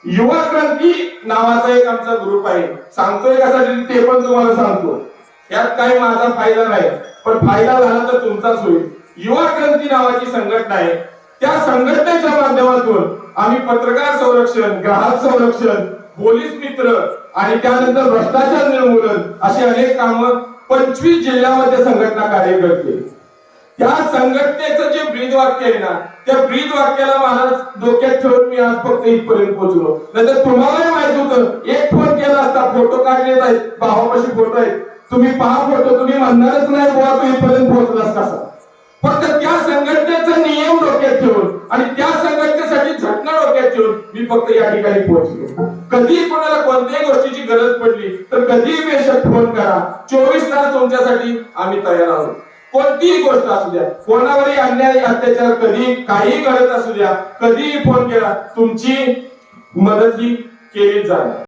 युवा क्रांती नावाचा एक आमचा ग्रुप आहे. सांगतोय कशासाठी ते पण तुम्हाला सांगतो. यात काही माझा फायदा नाही, पण फायदा झाला तर तुमचाच होईल. युवा क्रांती नावाची संघटना आहे. त्या संघटनेच्या माध्यमातून आम्ही पत्रकार संरक्षण, ग्राहक संरक्षण, पोलीस मित्र आणि त्यानंतर भ्रष्टाचार निर्मूलन अशी अनेक कामं 25 जिल्ह्यामध्ये संघटना कार्य करते. त्या संघटनेचं जे ब्रीद वाक्य आहे ना, त्या ब्रीद वाक्याला महाराज डोक्यात ठेवून मी आज फक्त इथपर्यंत पोहोचलो. नाहीतर तुम्हालाही माहित होतं, एक फोन केला असता, फोटो काढलेत आहेत, भावापाशी फोटो आहेत, तुम्ही पहा फोटो, तुम्ही म्हणणारच नाही बुवा तू इथपर्यंत पोहोचलास कसा. फक्त त्या संघटनेचा नियम डोक्यात ठेवून आणि त्या संघटनेसाठी झटणा डोक्यात ठेवून मी फक्त या ठिकाणी पोहोचलो. कधी कोणाला कोणत्याही गोष्टीची गरज पडली तर कधीही बेशक फोन करा. 24 तास तुमच्यासाठी आम्ही तयार आहोत. कोणतीही गोष्ट असू द्या, कोणावरही अन्याय अत्याचार कधी काही गरज असू द्या, कधीही फोन केला, तुमची मदत ही केली जाईल.